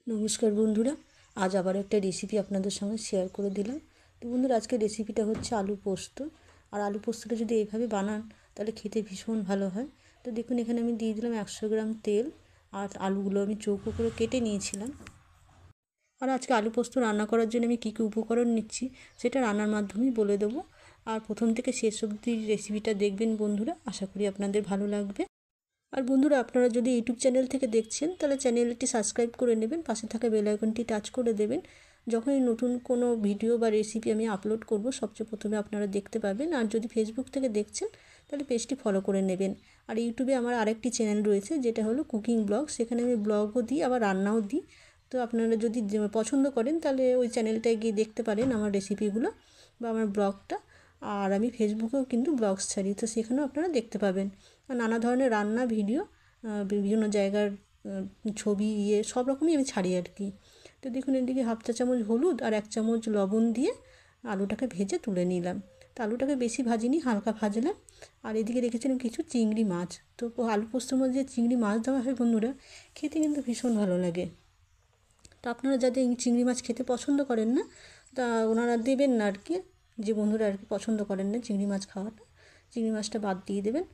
নমস্কার বন্ধুরা, আজ আবার একটা রেসিপি আপনাদের সঙ্গে শেয়ার করে দিলাম। তো বন্ধুরা, আজকের রেসিপিটা হচ্ছে আলু পোস্ত। আর আলু পোস্তটা যদি এইভাবে বানান তাহলে খেতে ভীষণ ভালো হয়। তো দেখুন, এখানে আমি দিয়ে দিলাম 100 গ্রাম তেল, আর আলুগুলো আমি চৌকো করে কেটে নিয়েছিলাম। আর আজকে আলু পোস্ত রান্না করার জন্য আমি কী কী উপকরণ নিচ্ছি সেটা রান্নার মাধ্যমেই বলে দেবো। আর প্রথম থেকে শেষ অবধি রেসিপিটা দেখবেন বন্ধুরা, আশা করি আপনাদের ভালো লাগবে। আর বন্ধুরা, আপনারা যদি ইউটিউব চ্যানেল থেকে দেখছেন তাহলে চ্যানেলটি সাবস্ক্রাইব করে নেবেন, পাশে থাকা বেল আইকনটি টাচ করে দেবেন। যখনই নতুন কোনো ভিডিও বা রেসিপি আমি আপলোড করব সবচেয়ে প্রথমে আপনারা দেখতে পাবেন। আর যদি ফেসবুক থেকে দেখছেন তাহলে পেজটি ফলো করে নেবেন। আর ইউটিউবে আমার আরেকটি চ্যানেল রয়েছে যেটা হলো কুকিং ব্লগ, সেখানে আমি ব্লগও দিই আবার রান্নাও দিই। তো আপনারা যদি পছন্দ করেন তাহলে ওই চ্যানেলটায় গিয়ে দেখতে পারেন আমার রেসিপিগুলো বা আমার ব্লগটা। আর আমি ফেসবুকেও কিন্তু ব্লগস ছাড়ি, তো সেখানেও আপনারা দেখতে পাবেন। নানা ধরনের রান্না ভিডিও, বিভিন্ন জায়গার ছবি সব রকমই আমি ছাড়ি আর কি। তো দেখুন, এদিকে হাফ চা চামচ হলুদ আর 1 চামচ লবণ দিয়ে আলুটাকে ভেজে তুলে নিলাম। তো আলুটাকে বেশি ভাজিনি, হালকা ভাজলাম। আর এদিকে রেখেছিলাম কিছু চিংড়ি মাছ। তো আলু পোস্তর মধ্যে যে চিংড়ি মাছ দেওয়া হয় বন্ধুরা, খেতে কিন্তু ভীষণ ভালো লাগে। তো আপনারা যাদের চিংড়ি মাছ খেতে পছন্দ করেন না, তা ওনারা দেবেন না আর কি। যে বন্ধুরা আর কি পছন্দ করেন না চিংড়ি মাছ খাওয়াটা, চিংড়ি মাছটা বাদ দিয়ে দেবেন।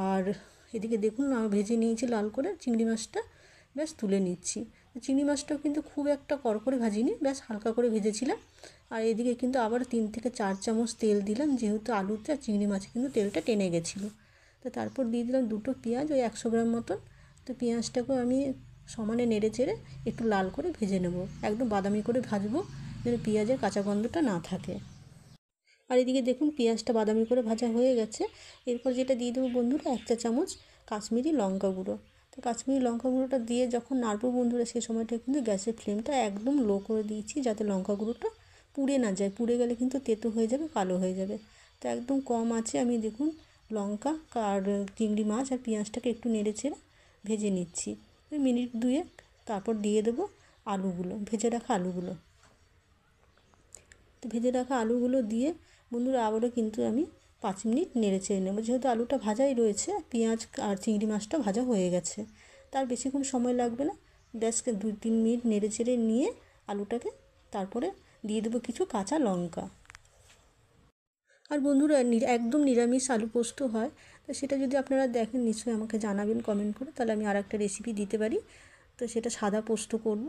আর এদিকে দেখুন, আমি ভেজে নিয়েছি লাল করে চিংড়ি মাছটা, ব্যাস তুলে নিচ্ছি। চিংড়ি মাছটাও কিন্তু খুব একটা কড়কড়ে ভাজিনি, ব্যাস হালকা করে ভেজেছিলাম। আর এদিকে কিন্তু আবার 3 থেকে 4 চামচ তেল দিলাম, যেহেতু আলুতে আর চিংড়ি মাছে কিন্তু তেলটা টেনে গেছিলো। তো তারপর দিয়ে দিলাম 2টো পেঁয়াজ, ওই 100 গ্রাম মতন। তো পেঁয়াজটাকেও আমি সমানে নেড়ে চেড়ে একটু লাল করে ভেজে নেব, একদম বাদামি করে ভাজবো, যেন পেঁয়াজের কাঁচা গন্ধটা না থাকে। আর এদিকে দেখুন, পেঁয়াজটা বাদামি করে ভাজা হয়ে গেছে। এরপর যেটা দিয়ে দেবো বন্ধুরা, 1 চা চামচ কাশ্মীরি লঙ্কা গুঁড়ো। তো কাশ্মীরি লঙ্কা গুঁড়োটা দিয়ে যখন নাড়বো বন্ধুরা, সেই সময়টা কিন্তু গ্যাসের ফ্লেমটা একদম লো করে দিয়েছি, যাতে লঙ্কা গুঁড়োটা পুড়ে না যায়। পুড়ে গেলে কিন্তু তেতো হয়ে যাবে, কালো হয়ে যাবে। তো একদম কম আছে আমি দেখুন লঙ্কা আর চিংড়ি মাছ আর পেঁয়াজটাকে একটু নেড়ে চেড়ে ভেজে নিচ্ছি ওই মিনিট 2। তারপর দিয়ে দেবো আলুগুলো, ভেজে রাখা আলুগুলো। তো ভেজে রাখা আলুগুলো দিয়ে বন্ধুরা আবারও কিন্তু আমি 5 মিনিট নেড়ে চেড়ে নেব, যেহেতু আলুটা ভাজাই রয়েছে, পেঁয়াজ আর চিংড়ি মাছটা ভাজা হয়ে গেছে। তার বেশিক্ষণ সময় লাগবে না, গ্যাসকে 2-3 মিনিট নেড়ে চেড়ে নিয়ে আলুটাকে তারপরে দিয়ে দেবো কিছু কাঁচা লঙ্কা। আর বন্ধুরা, একদম নিরামিষ আলু পোস্ত হয়, তো সেটা যদি আপনারা দেখেন নিশ্চয়ই আমাকে জানাবেন কমেন্ট করে, তাহলে আমি আরেকটা রেসিপি দিতে পারি। তো সেটা সাদা পোস্ত করব।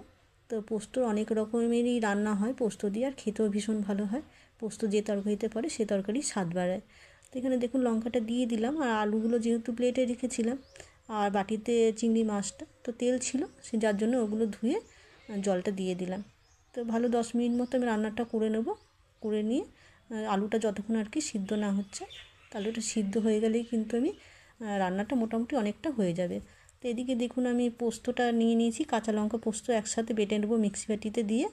তো পোস্তর অনেক রকমেরই রান্না হয় পোস্ত দিয়ে, আর খেতেও ভীষণ ভালো হয়। পোস্ত যে তরকারিতে পড়ে সে তরকারি স্বাদ বাড়ায়। তো এখানে দেখুন লঙ্কাটা দিয়ে দিলাম, আর আলুগুলো যেহেতু প্লেটে রেখেছিলাম আর বাটিতে চিংড়ি মাছটা তো তেল ছিল, সে যার জন্য ওগুলো ধুয়ে জলটা দিয়ে দিলাম। তো ভালো 10 মিনিট মতো আমি রান্নাটা করে নেব। করে নিয়ে আলুটা যতক্ষণ আর কি সিদ্ধ না হচ্ছে, তাহলে ওটা সিদ্ধ হয়ে গেলেই কিন্তু আমি রান্নাটা মোটামুটি অনেকটা হয়ে যাবে। তো এদিকে দেখুন, আমি পোস্তটা নিয়ে নিয়েছি, কাঁচা লঙ্কা পোস্ত একসাথে বেটে নেবো মিক্সি বাটিতে দিয়ে।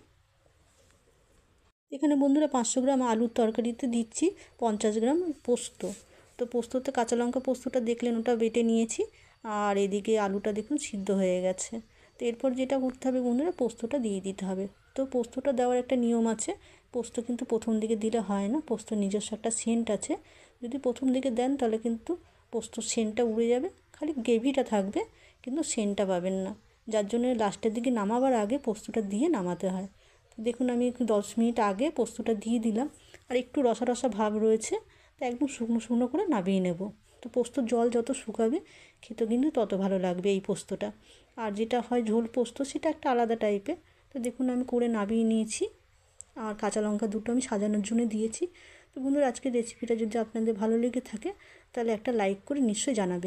এখানে বন্ধুরা 500 গ্রাম আলুর তরকারিতে দিচ্ছি 50 গ্রাম পোস্ত। তো পোস্ততে কাঁচা লঙ্কা পোস্তটা দেখলেন ওটা বেটে নিয়েছি। আর এদিকে আলুটা দেখুন সিদ্ধ হয়ে গেছে। তো এরপর যেটা করতে হবে বন্ধুরা, পোস্তটা দিয়ে দিতে হবে। তো পোস্তটা দেওয়ার একটা নিয়ম আছে, পোস্ত কিন্তু প্রথম দিকে দিলে হয় না, পোস্তর নিজস্ব একটা সেন্ট আছে। যদি প্রথম দিকে দেন তাহলে কিন্তু পোস্তর সেন্টটা উড়ে যাবে, খালি গ্রেভিটা থাকবে কিন্তু সেন্টটা পাবেন না। যার জন্য লাস্টের দিকে নামাবার আগে পোস্তটা দিয়ে নামাতে হয়। দেখুন, আমি একটু 10 মিনিট আগে পোস্তটা দিয়ে দিলাম, আর একটু রসা রসা ভাব রয়েছে। তো একদম শুকনো শুকনো করে নামিয়ে নেব। তো পোস্তর জল যত শুকাবে খেতে কিন্তু তত ভালো লাগবে এই পোস্তটা। আর যেটা হয় ঝোল পোস্ত, সেটা একটা আলাদা টাইপের। তো দেখুন আমি করে নামিয়ে নিয়েছি, আর কাঁচা লঙ্কা দুটো আমি সাজানোর জন্য দিয়েছি। তো বন্ধুরা, আজকের রেসিপিটা যদি আপনাদের ভালো লেগে থাকে তাহলে একটা লাইক করে নিশ্চয়ই জানাবেন।